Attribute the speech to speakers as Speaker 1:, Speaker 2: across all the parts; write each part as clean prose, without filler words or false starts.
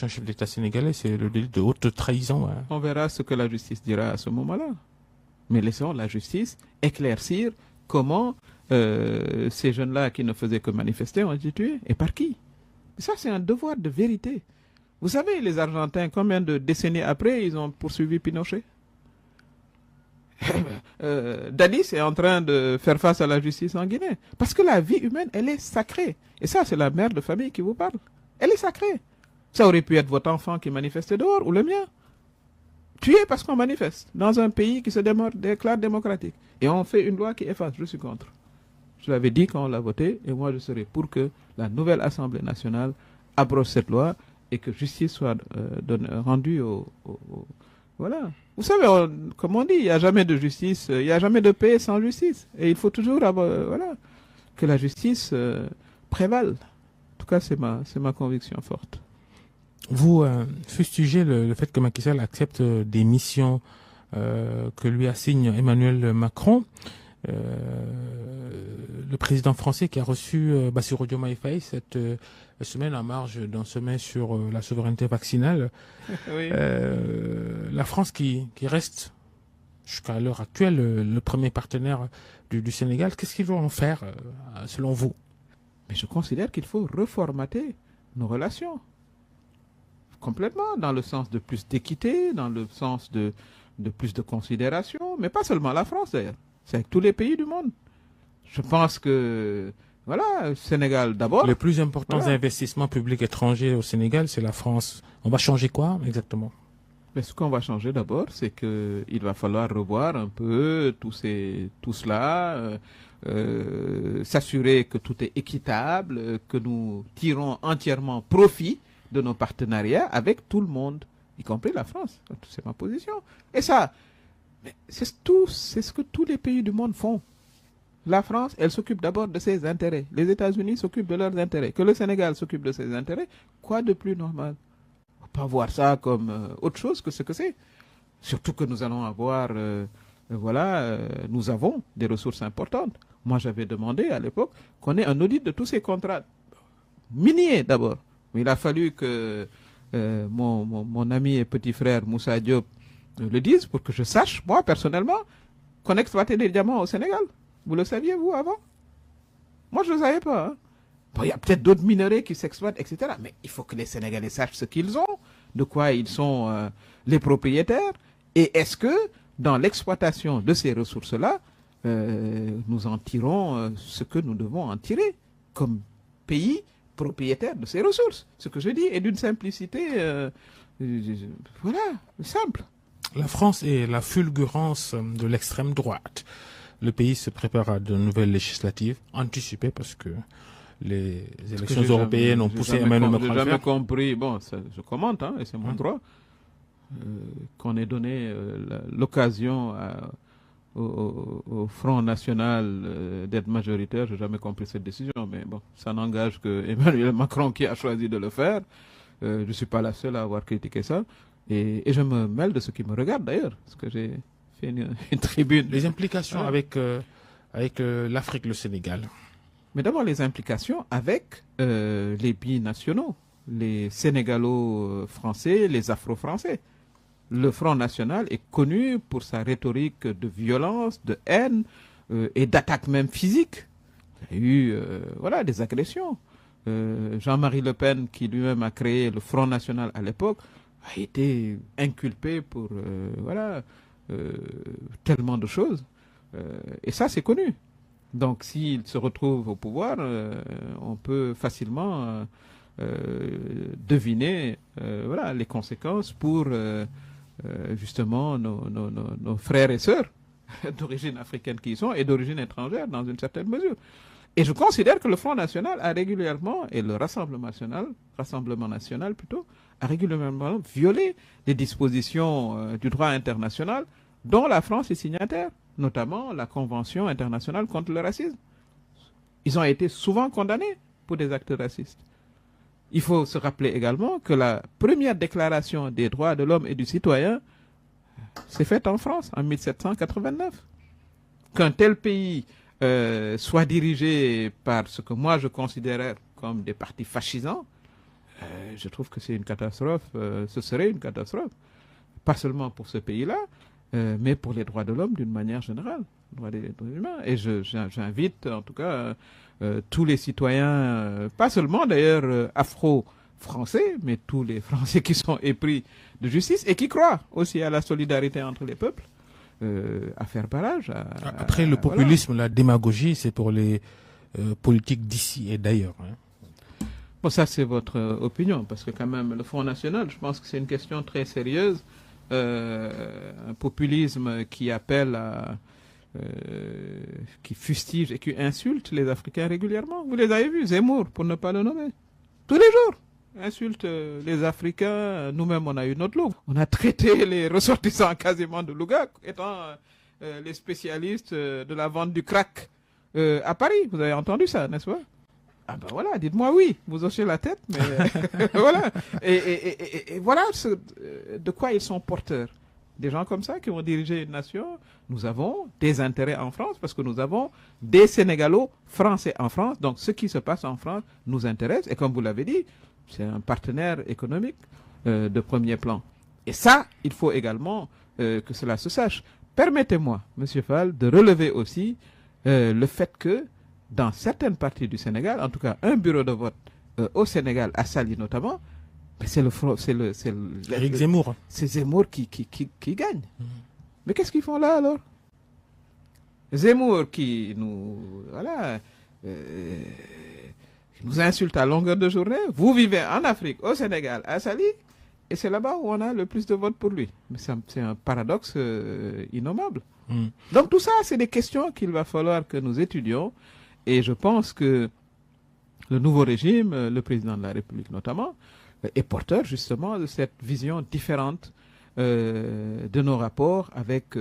Speaker 1: Un chef d'État sénégalais, c'est le délit de haute trahison. Hein.
Speaker 2: On verra ce que la justice dira à ce moment-là. Mais laissons la justice éclaircir comment ces jeunes-là qui ne faisaient que manifester ont été tués et par qui. Ça, c'est un devoir de vérité. Vous savez, les Argentins, combien de décennies après, ils ont poursuivi Pinochet? Dadis est en train de faire face à la justice en Guinée. Parce que la vie humaine, elle est sacrée. Et ça, c'est la mère de famille qui vous parle. Elle est sacrée. Ça aurait pu être votre enfant qui manifestait dehors ou le mien. Tué parce qu'on manifeste dans un pays qui se déclare démocratique. Et on fait une loi qui efface. Je suis contre. Je l'avais dit quand on l'a voté. Et moi, je serai pour que la nouvelle Assemblée nationale abroge cette loi et que justice soit rendue voilà. Vous savez, comme on dit, il n'y a jamais de justice, il n'y a jamais de paix sans justice. Et il faut toujours avoir, que la justice prévale. En tout cas, c'est ma conviction forte.
Speaker 1: Vous fustigez le fait que Macky Sall accepte des missions que lui assigne Emmanuel Macron. Le président français qui a reçu Bassirou Diomaye Faye cette semaine en marge d'un sommet sur la souveraineté vaccinale.
Speaker 2: Oui.
Speaker 1: La France qui reste jusqu'à l'heure actuelle le premier partenaire du Sénégal, qu'est-ce qu'ils vont en faire selon vous?
Speaker 2: Mais je considère qu'il faut reformater nos relations. Complètement, dans le sens de plus d'équité, dans le sens de plus de considération, mais pas seulement la France d'ailleurs, c'est avec tous les pays du monde. Je pense que, voilà, Sénégal d'abord.
Speaker 1: Les plus importants investissements publics étrangers au Sénégal, c'est la France. On va changer quoi exactement?
Speaker 2: Mais ce qu'on va changer d'abord, c'est qu'il va falloir revoir un peu tout cela, s'assurer que tout est équitable, que nous tirons entièrement profit de nos partenariats avec tout le monde, y compris la France. C'est ma position. Et ça, c'est ce que tous les pays du monde font. La France, elle s'occupe d'abord de ses intérêts. Les États-Unis s'occupent de leurs intérêts. Que le Sénégal s'occupe de ses intérêts, quoi de plus normal? On ne peut pas voir ça comme autre chose que ce que c'est. Surtout que nous allons avoir, nous avons des ressources importantes. Moi, j'avais demandé à l'époque qu'on ait un audit de tous ces contrats miniers d'abord. Il a fallu que mon ami et petit frère Moussa Diop le dise pour que je sache, moi, personnellement, qu'on exploitait des diamants au Sénégal. Vous le saviez, vous, avant? Moi, je ne le savais pas. Hein. Bon, il y a peut-être d'autres minerais qui s'exploitent, etc. Mais il faut que les Sénégalais sachent ce qu'ils ont, de quoi ils sont les propriétaires. Et est-ce que, dans l'exploitation de ces ressources-là, nous en tirons ce que nous devons en tirer comme pays propriétaire de ces ressources. Ce que je dis est d'une simplicité, simple.
Speaker 1: La France est la fulgurance de l'extrême droite. Le pays se prépare à de nouvelles législatives anticipées parce que les élections européennes ont poussé Emmanuel Macron à le faire.
Speaker 2: J'ai jamais compris, bon, je commente, hein, et c'est mon droit, qu'on ait donné l'occasion au Front National d'être majoritaire. Je n'ai jamais compris cette décision, mais bon, ça n'engage que Emmanuel Macron qui a choisi de le faire. Je ne suis pas la seule à avoir critiqué ça. Et je me mêle de ceux qui me regardent d'ailleurs, parce que j'ai fait une tribune.
Speaker 1: Les implications avec l'Afrique, le Sénégal.
Speaker 2: Mais d'abord les implications avec les binationaux, les Sénégalo-français, les Afro-français. Le Front National est connu pour sa rhétorique de violence, de haine et d'attaque même physique. Il y a eu des agressions. Jean-Marie Le Pen, qui lui-même a créé le Front National à l'époque, a été inculpé pour tellement de choses. Et ça, c'est connu. Donc, s'il se retrouve au pouvoir, on peut facilement deviner les conséquences pour justement nos frères et sœurs d'origine africaine qui y sont et d'origine étrangère dans une certaine mesure. Et je considère que le Front National a régulièrement, et le Rassemblement National plutôt, a régulièrement violé les dispositions du droit international dont la France est signataire, notamment la Convention internationale contre le racisme. Ils ont été souvent condamnés pour des actes racistes. Il faut se rappeler également que la première déclaration des droits de l'homme et du citoyen s'est faite en France en 1789. Qu'un tel pays soit dirigé par ce que moi je considère comme des partis fascisants, je trouve que c'est une catastrophe. Ce serait une catastrophe. Pas seulement pour ce pays-là, mais pour les droits de l'homme d'une manière générale. Les droits des humains. Et j'invite en tout cas tous les citoyens, pas seulement d'ailleurs afro-français, mais tous les Français qui sont épris de justice et qui croient aussi à la solidarité entre les peuples, à faire barrage.
Speaker 1: Après, le populisme, voilà. La démagogie, c'est pour les politiques d'ici et d'ailleurs. Hein.
Speaker 2: Bon, ça c'est votre opinion, parce que quand même, le Front National, je pense que c'est une question très sérieuse. Un populisme qui appelle à... qui fustige et qui insulte les Africains régulièrement. Vous les avez vus, Zemmour, pour ne pas le nommer. Tous les jours, insulte les Africains. Nous-mêmes, on a eu notre lot. On a traité les ressortissants quasiment de Louga, étant les spécialistes de la vente du crack à Paris. Vous avez entendu ça, n'est-ce pas? Ah ben voilà, dites-moi oui, vous hochez la tête, mais voilà. Et voilà de quoi ils sont porteurs. Des gens comme ça qui vont diriger une nation. Nous avons des intérêts en France parce que nous avons des Sénégalo français en France. Donc ce qui se passe en France nous intéresse. Et comme vous l'avez dit, c'est un partenaire économique de premier plan. Et ça, il faut également que cela se sache. Permettez-moi, Monsieur Fall, de relever aussi le fait que dans certaines parties du Sénégal, en tout cas un bureau de vote au Sénégal, à Saly notamment, c'est
Speaker 1: Éric Zemmour.
Speaker 2: C'est Zemmour qui gagne. Mais qu'est-ce qu'ils font là alors? Zemmour qui nous nous insulte à longueur de journée. Vous vivez en Afrique, au Sénégal, à Saly, et c'est là-bas où on a le plus de votes pour lui. Mais c'est un paradoxe innommable. Donc tout ça, c'est des questions qu'il va falloir que nous étudions. Et je pense que le nouveau régime, le président de la République notamment, est porteur justement de cette vision différente de nos rapports avec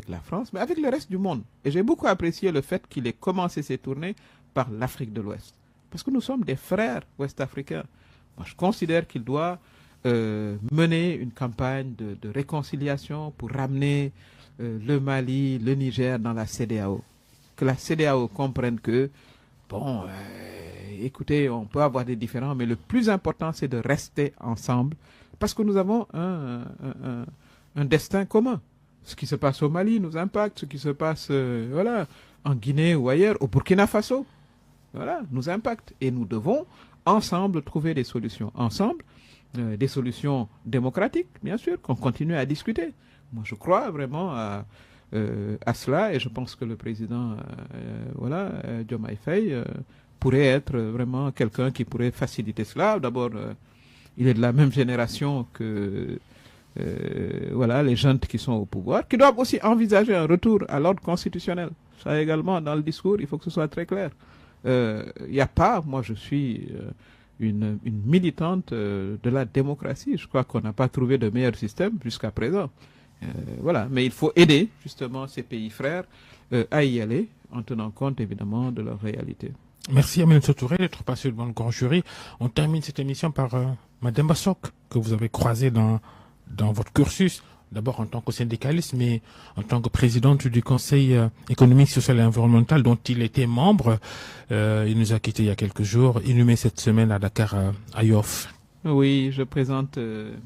Speaker 2: la France, mais avec le reste du monde. Et j'ai beaucoup apprécié le fait qu'il ait commencé ses tournées par l'Afrique de l'Ouest. Parce que nous sommes des frères ouest-africains. Moi, je considère qu'il doit mener une campagne de réconciliation pour ramener le Mali, le Niger dans la CEDEAO. Que la CEDEAO comprenne que, bon, écoutez, on peut avoir des différends, mais le plus important, c'est de rester ensemble, parce que nous avons un destin commun. Ce qui se passe au Mali nous impacte, ce qui se passe voilà, en Guinée ou ailleurs, au Burkina Faso, voilà, nous impacte. Et nous devons ensemble trouver des solutions. Ensemble, des solutions démocratiques, bien sûr, qu'on continue à discuter. Moi, je crois vraiment à cela, et je pense que le président Diomaye Faye pourrait être vraiment quelqu'un qui pourrait faciliter cela. D'abord, il est de la même génération que les jeunes qui sont au pouvoir, qui doivent aussi envisager un retour à l'ordre constitutionnel. Ça également, dans le discours, il faut que ce soit très clair. Il n'y a pas, moi je suis une militante de la démocratie. Je crois qu'on n'a pas trouvé de meilleur système jusqu'à présent. Voilà, mais il faut aider justement ces pays frères à y aller en tenant compte évidemment de leur réalité.
Speaker 1: Merci Aminata Touré d'être passé devant le grand jury. On termine cette émission par Madame Bassok, que vous avez croisée dans votre cursus, d'abord en tant que syndicaliste, mais en tant que présidente du Conseil économique, social et environnemental dont il était membre. Il nous a quittés il y a quelques jours, inhumé cette semaine à Dakar, à Yoff.
Speaker 2: Oui, je présente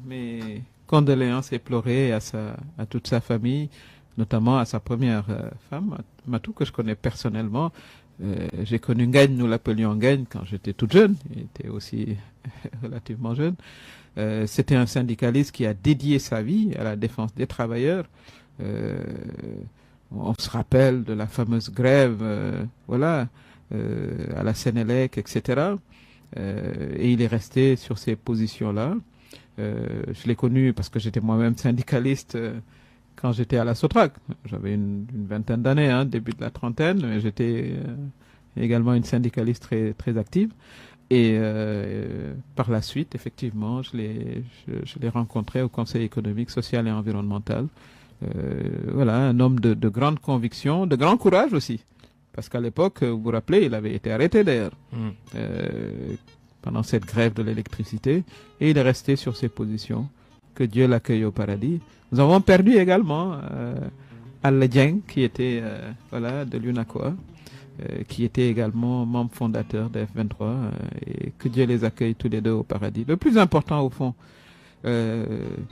Speaker 2: mes condoléances éplorées à toute sa famille, notamment à sa première femme, Matou, que je connais personnellement. J'ai connu Ngagne, nous l'appelions Ngagne quand j'étais toute jeune, il était aussi relativement jeune. C'était un syndicaliste qui a dédié sa vie à la défense des travailleurs. On se rappelle de la fameuse grève, à la Sénélec, etc. Et il est resté sur ces positions-là. Je l'ai connu parce que j'étais moi-même syndicaliste quand j'étais à la Sotrac. J'avais une vingtaine d'années, début de la trentaine, mais j'étais également une syndicaliste très, très active. Et par la suite, effectivement, je l'ai rencontré au Conseil économique, social et environnemental. Un homme de grande conviction, de grand courage aussi. Parce qu'à l'époque, vous vous rappelez, il avait été arrêté d'ailleurs pendant cette grève de l'électricité. Et il est resté sur ses positions. Que Dieu l'accueille au paradis. Nous avons perdu également Al Dieng, qui était de l'UNACOA. qui étaient également membres fondateurs de F23, et que Dieu les accueille tous les deux au paradis. Le plus important au fond,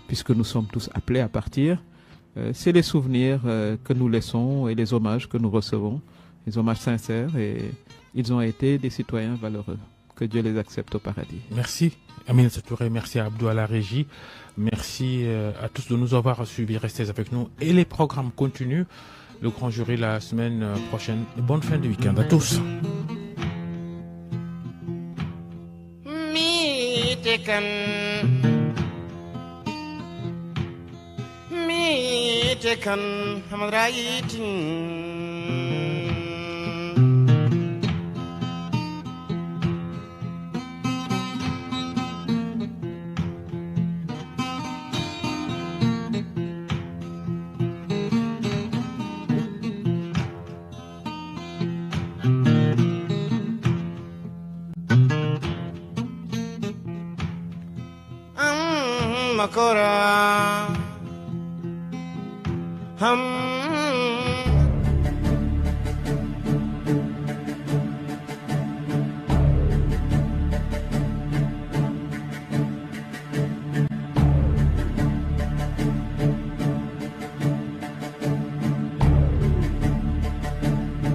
Speaker 2: puisque nous sommes tous appelés à partir, c'est les souvenirs que nous laissons et les hommages que nous recevons, les hommages sincères, et ils ont été des citoyens valeureux. Que Dieu les accepte au paradis.
Speaker 1: Merci Aminata Touré, merci à Abdou à la régie, merci à tous de nous avoir suivis, restez avec nous et les programmes continuent. Le grand jury la semaine prochaine. Bonne fin de week-end à tous.
Speaker 3: Makora,